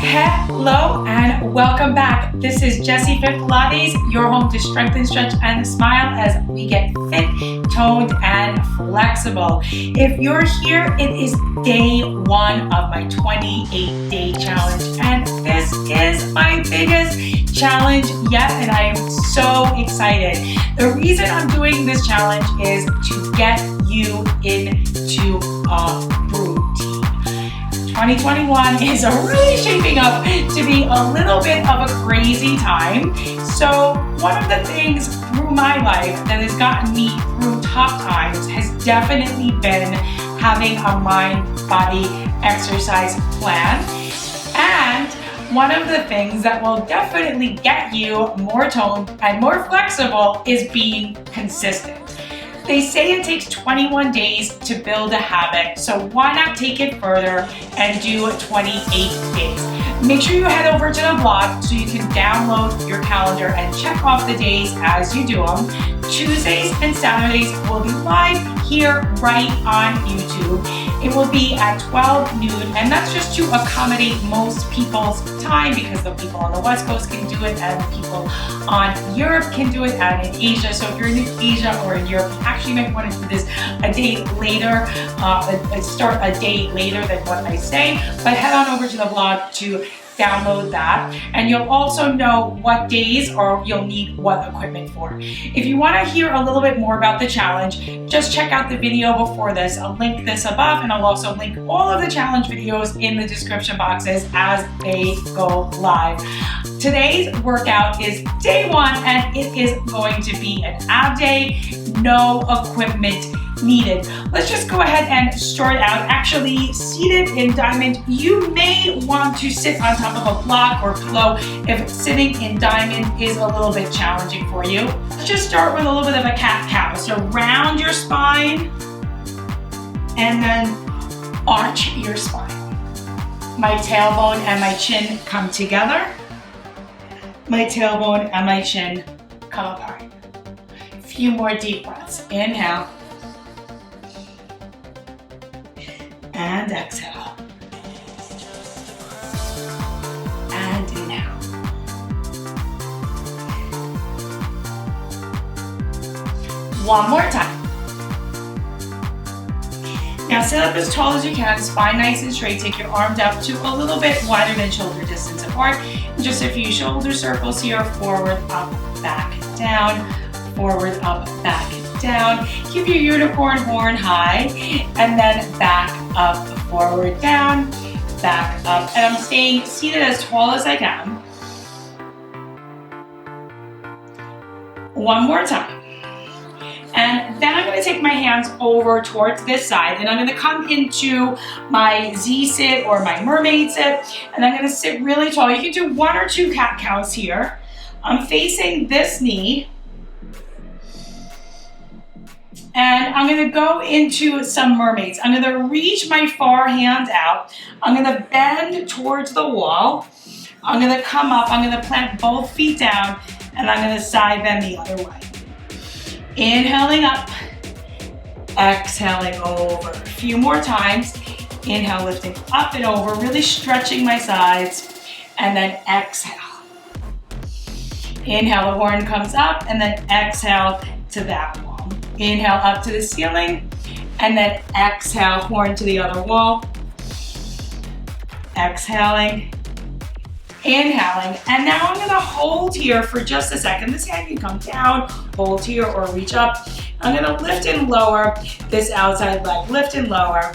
Hello and welcome back. This is Jessi FIT Pilates, your home to strengthen, stretch, and smile as we get fit, toned, and flexible. If you're here, it is day one of my 28-day challenge, and this is my biggest challenge yet, and I am so excited. The reason I'm doing this challenge is to get you into a routine. 2021 is really shaping up to be a little bit of a crazy time. So one of the things through my life that has gotten me through tough times has definitely been having a mind-body exercise plan. And one of the things that will definitely get you more toned and more flexible is being consistent. They say it takes 21 days to build a habit, so why not take it further and do 28 days? Make sure you head over to the blog so you can download your calendar and check off the days as you do them. Tuesdays and Saturdays will be live here right on YouTube. It will be at 12 noon, and that's just to accommodate most people's time because the people on the West Coast can do it and the people on Europe can do it and in Asia. So if you're in Asia or in Europe, you actually might want to do this a day later, start a day later than what I say, but head on over to the blog to download that, and you'll also know what days or you'll need what equipment for. If you want to hear a little bit more about the challenge, just check out the video before this. I'll link this above, and I'll also link all of the challenge videos in the description boxes as they go live. Today's workout is day one, and it is going to be an ab day, no equipment needed. Let's just go ahead and start out. Actually, seated in diamond, you may want to sit on top of a block or pillow if sitting in diamond is a little bit challenging for you. Let's just start with a little bit of a cat-cow. So round your spine and then arch your spine. My tailbone and my chin come together. My tailbone and my chin come apart. A few more deep breaths. Inhale. And exhale. And inhale. One more time. Now sit up as tall as you can, spine nice and straight. Take your arms out to a little bit wider than shoulder distance apart. Just a few shoulder circles here. Forward, up, back, down. Forward, up, back, down. Keep your unicorn horn high, and then back up, forward, down, back up. And I'm staying seated as tall as I can. One more time. And then I'm going to take my hands over towards this side, and I'm going to come into my Z sit or my mermaid sit, and I'm going to sit really tall. You can do one or two cat cows here. I'm facing this knee. And I'm going to go into some mermaids. I'm going to reach my far hand out. I'm going to bend towards the wall. I'm going to come up. I'm going to plant both feet down, and I'm going to side bend the other way. Inhaling up, exhaling over. A few more times. Inhale, lifting up and over, really stretching my sides, and then exhale. Inhale, the horn comes up, and then exhale to that wall. Inhale up to the ceiling, and then exhale, horn to the other wall. Exhaling, inhaling, and now I'm gonna hold here for just a second. This hand can come down, hold here, or reach up. I'm gonna lift and lower this outside leg, lift and lower,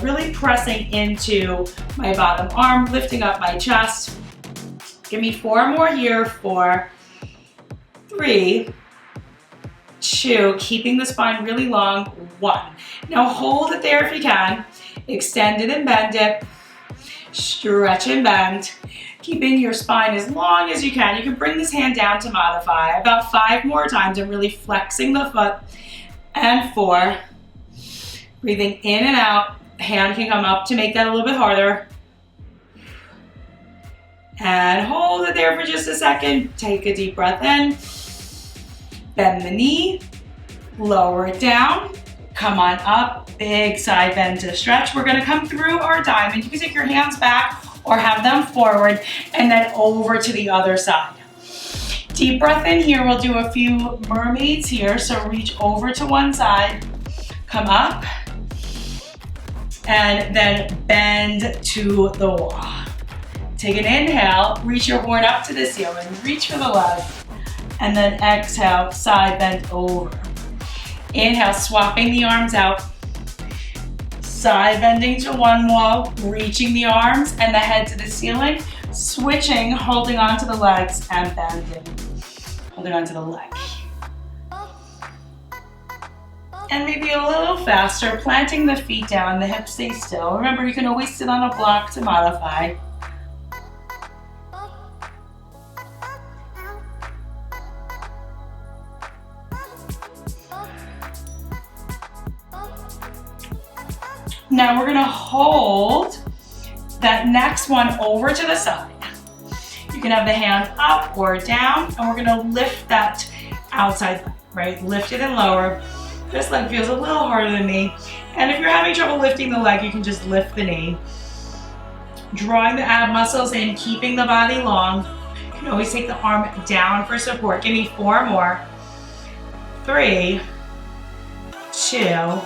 really pressing into my bottom arm, lifting up my chest. Give me 4 more here, 4, 3, 2, keeping the spine really long, 1. Now hold it there if you can. Extend it and bend it. Stretch and bend. Keeping your spine as long as you can. You can bring this hand down to modify. About 5 more times. I'm really flexing the foot. And 4. Breathing in and out. Hand can come up to make that a little bit harder. And hold it there for just a second. Take a deep breath in. Bend the knee, lower it down, Come on up, big side bend to stretch. We're gonna come through our diamond. You can take your hands back or have them forward and then over to the other side. Deep breath in here. We'll do a few mermaids here. So reach over to one side, come up, and then bend to the wall. Take an inhale, reach your horn up to the ceiling, reach for the left, and then exhale, side bend over. Inhale, swapping the arms out, side bending to one wall, reaching the arms and the head to the ceiling, switching, holding onto the legs and bending, holding onto the leg. And maybe a little faster, planting the feet down, the hips stay still. Remember, you can always sit on a block to modify. Now we're gonna hold that next one over to the side. You can have the hands up or down, and we're gonna lift that outside leg, right? Lift it and lower. This leg feels a little harder than me. And if you're having trouble lifting the leg, you can just lift the knee. Drawing the ab muscles in, keeping the body long. You can always take the arm down for support. Give me 4 more. 3, 2,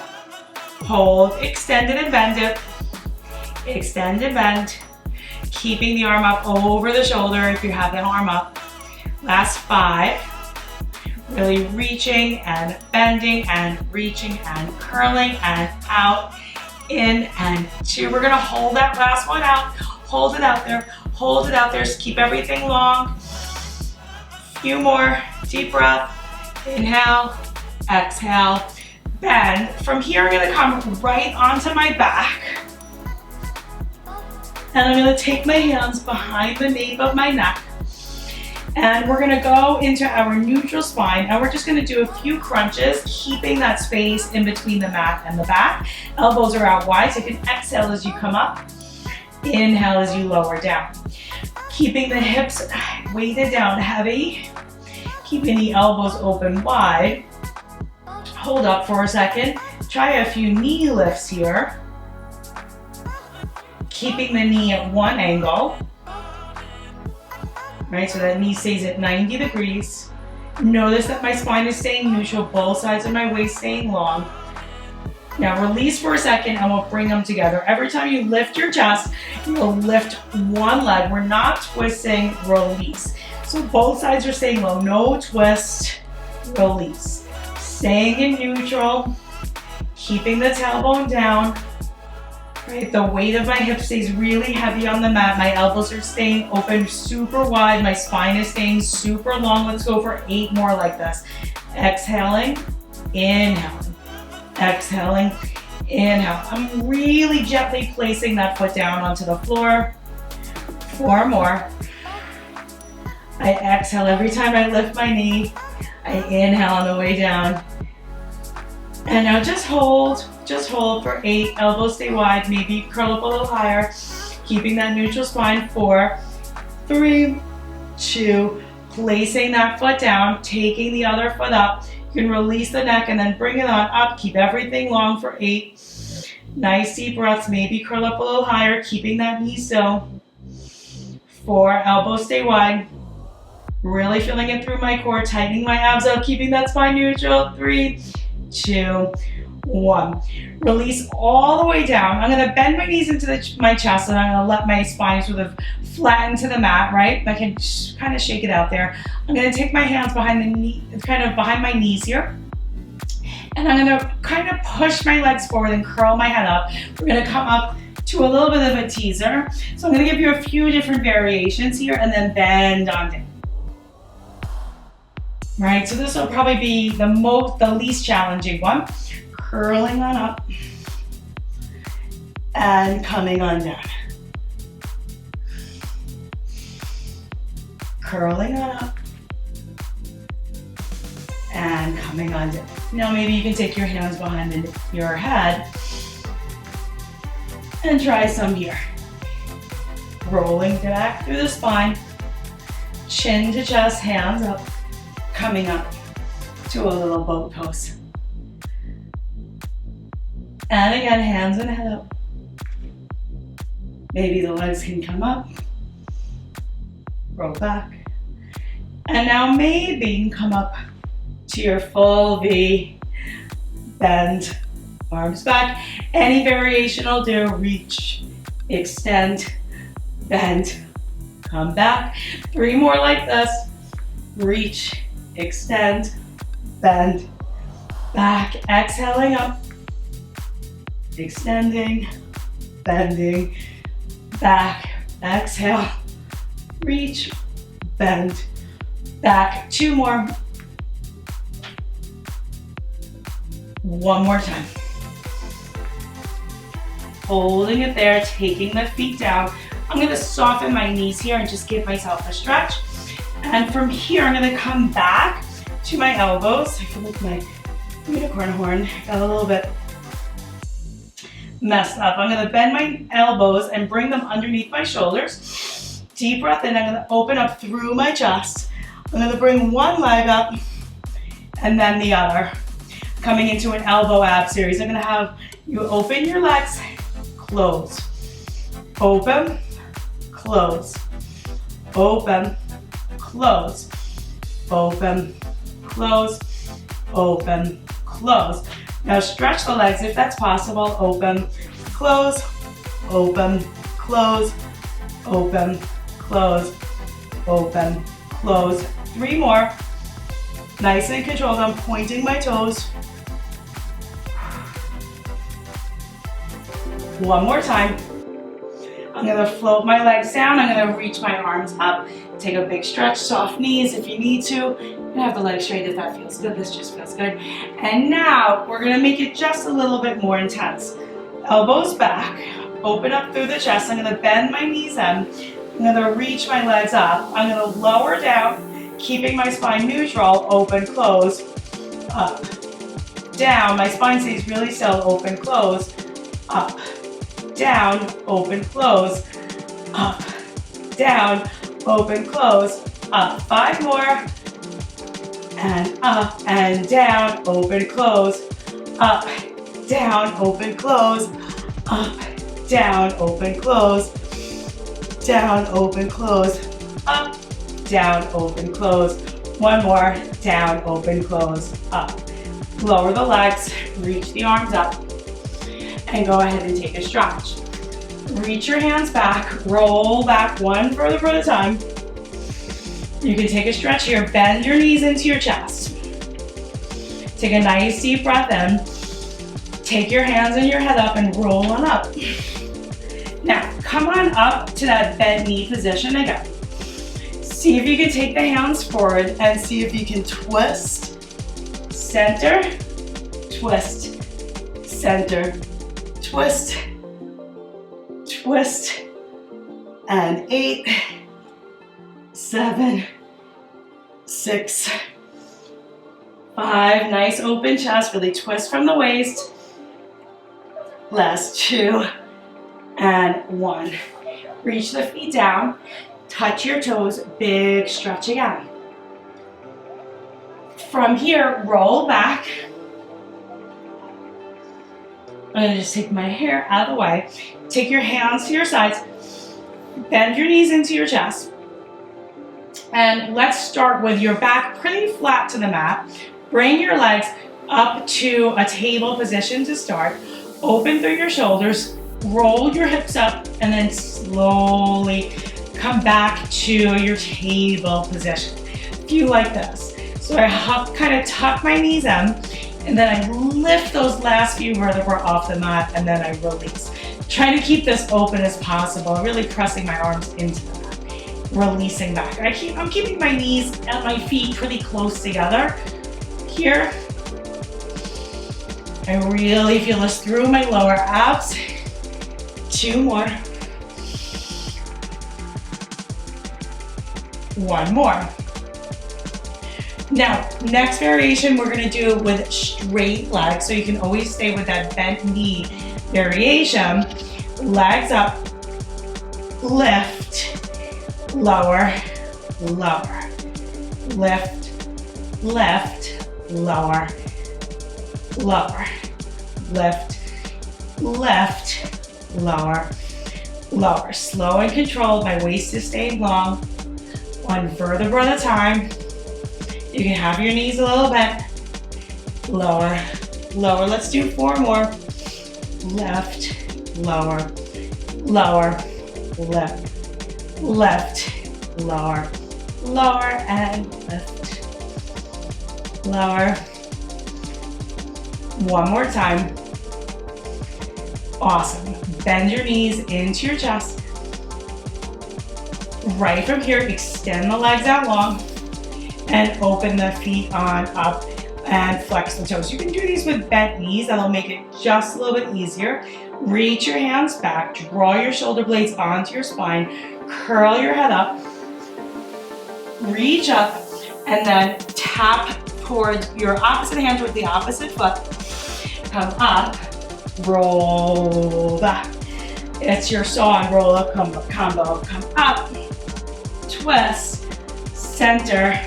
hold, extend it and bend it. Extend and bend. Keeping the arm up over the shoulder if you have the arm up. Last 5. Really reaching and bending and reaching and curling and out, in and 2. We're gonna hold that last one out. Hold it out there. Hold it out there. Just keep everything long. Few more. Deep breath. Inhale. Exhale. Bend. From here, I'm gonna come right onto my back. And I'm gonna take my hands behind the nape of my neck. And we're gonna go into our neutral spine, and we're just gonna do a few crunches, keeping that space in between the mat and the back. Elbows are out wide, so you can exhale as you come up. Inhale as you lower down. Keeping the hips weighted down heavy. Keeping the elbows open wide. Hold up for a second. Try a few knee lifts here. Keeping the knee at one angle. Right, so that knee stays at 90 degrees. Notice that my spine is staying neutral, both sides of my waist staying long. Now release for a second and we'll bring them together. Every time you lift your chest, you'll lift one leg. We're not twisting, release. So both sides are staying low, no twist, release. Staying in neutral, keeping the tailbone down. Right, the weight of my hips stays really heavy on the mat. My elbows are staying open super wide. My spine is staying super long. Let's go for 8 more like this. Exhaling, inhaling, exhaling, inhale. I'm really gently placing that foot down onto the floor. 4 more. I exhale every time I lift my knee. I inhale on the way down. And now just hold for 8, elbows stay wide, maybe curl up a little higher, keeping that neutral spine. 4, 3, 2, placing that foot down, taking the other foot up. You can release the neck and then bring it on up, keep everything long for 8. Nice deep breaths, maybe curl up a little higher, keeping that knee still. 4, elbows stay wide. Really feeling it through my core, tightening my abs up, keeping that spine neutral. 3, 2, 1. Release all the way down. I'm going to bend my knees into my chest, and I'm going to let my spine sort of flatten to the mat, right? I can kind of shake it out there. I'm going to take my hands behind the knee, kind of behind my knees here. And I'm going to kind of push my legs forward and curl my head up. We're going to come up to a little bit of a teaser. So I'm going to give you a few different variations here and then bend on down. Right, so this will probably be the least challenging one. Curling on up and coming on down. Curling on up and coming on down. Now maybe you can take your hands behind your head and try some here. Rolling back through the spine, chin to chest, hands up. Coming up to a little boat pose. And again, hands and head up. Maybe the legs can come up. Roll back. And now maybe you can come up to your full V. Bend, arms back. Any variation will do. Reach, extend, bend, come back. 3 more like this. Reach, extend, bend, back. Exhaling up. Extending, bending, back. Exhale, reach, bend, back. 2 more. 1 more time. Holding it there, taking the feet down. I'm gonna soften my knees here and just give myself a stretch. And from here, I'm gonna come back to my elbows. I feel like my unicorn horn got a little bit messed up. I'm gonna bend my elbows and bring them underneath my shoulders. Deep breath in, I'm gonna open up through my chest. I'm gonna bring one leg up and then the other. Coming into an elbow ab series. I'm gonna have you open your legs, close, open, close, open, close, open, close, open, close. Now stretch the legs if that's possible. Open, close, open, close, open, close, open, close. 3 more. Nice and controlled. I'm pointing my toes. 1 more time. I'm gonna float my legs down. I'm gonna reach my arms up. Take a big stretch, soft knees if you need to. You can have the legs straight if that feels good. This just feels good. And now we're gonna make it just a little bit more intense. Elbows back, open up through the chest. I'm gonna bend my knees in. I'm gonna reach my legs up. I'm gonna lower down, keeping my spine neutral. Open, close, up, down. My spine stays really still. Open, close, up, down, open, close, up, down, open, close, up. 5 more, and up, and down, open, close, up, down, open, close, up, down, open, close, down, open, close, up, down, open, close. 1 more, down, open, close, up. Lower the legs, reach the arms up, and go ahead and take a stretch. Reach your hands back, roll back 1 vertebra at a time. You can take a stretch here, bend your knees into your chest. Take a nice deep breath in. Take your hands and your head up and roll on up. Now, come on up to that bent knee position again. See if you can take the hands forward and see if you can twist, center, twist, center, twist, twist, and 8, 7, 6, 5. Nice open chest, really twist from the waist. Last 2 and 1. Reach the feet down, touch your toes, big stretch again. From here, roll back. I'm gonna just take my hair out of the way. Take your hands to your sides, bend your knees into your chest. And let's start with your back pretty flat to the mat. Bring your legs up to a table position to start. Open through your shoulders, roll your hips up, and then slowly come back to your table position. If you like this. So I kind of tuck my knees in, and then I lift those last few vertebrae off the mat, and then I release. Try to keep this open as possible, really pressing my arms into the mat, releasing back. I'm keeping my knees and my feet pretty close together. Here, I really feel this through my lower abs. 2 more. 1 more. Now, next variation we're gonna do with straight legs, so you can always stay with that bent knee variation. Legs up, lift, lower, lower, lift, lift, lower, lower, lift. lift, lower, lower. Slow and controlled. My waist is staying long. One vertebra at a time. You can have your knees a little bent. Lower, lower. Let's do 4 more. Lift, lower, lower, lift, lift, lower, lower, and lift, lower. One more time. Awesome. Bend your knees into your chest. Right from here, extend the legs out long and open the feet on up and flex the toes. You can do these with bent knees. That'll make it just a little bit easier. Reach your hands back, draw your shoulder blades onto your spine, curl your head up, reach up, and then tap towards your opposite hand towards the opposite foot. Come up, roll back. It's your saw and roll up combo. Come up, twist, center,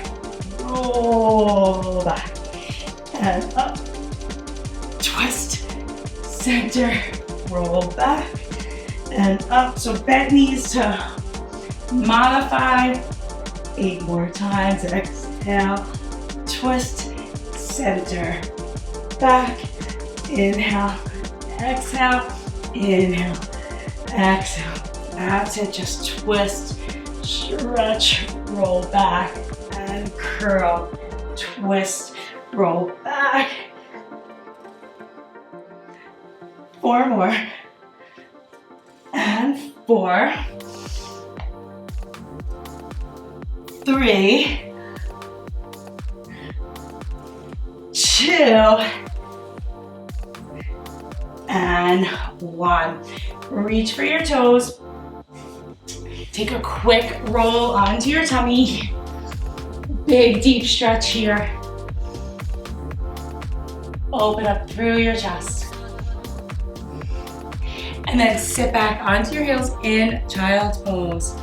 roll back, and up, twist, center, roll back, and up. So bent knees to modify. 8 more times. Exhale, twist, center, back, inhale, exhale, inhale, exhale. That's it. Just twist, stretch, roll back, and curl, twist, roll back. 4 more. And 4, 3, 2, and 1. Reach for your toes. Take a quick roll onto your tummy. Big deep stretch here. Open up through your chest. And then sit back onto your heels in child's pose.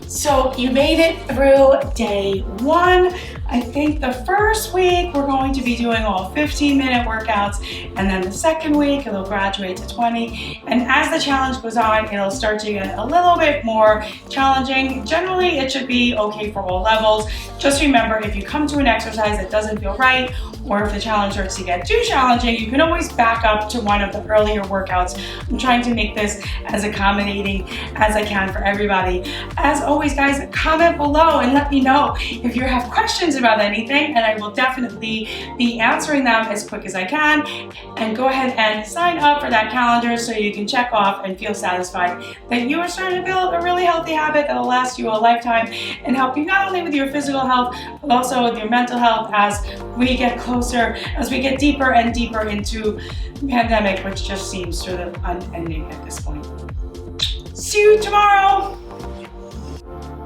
So you made it through day 1. I think the first week we're going to be doing all 15-minute workouts, and then the second week it'll graduate to 20. And as the challenge goes on, it'll start to get a little bit more challenging. Generally, it should be okay for all levels. Just remember, if you come to an exercise that doesn't feel right, or if the challenge starts to get too challenging, you can always back up to one of the earlier workouts. I'm trying to make this as accommodating as I can for everybody. As always, guys, comment below and let me know if you have questions about anything, and I will definitely be answering them as quick as I can. And go ahead and sign up for that calendar so you can check off and feel satisfied that you are starting to build a really healthy habit that will last you a lifetime and help you not only with your physical health, but also with your mental health as we get closer, as we get deeper and deeper into the pandemic, which just seems sort of unending at this point. See you tomorrow.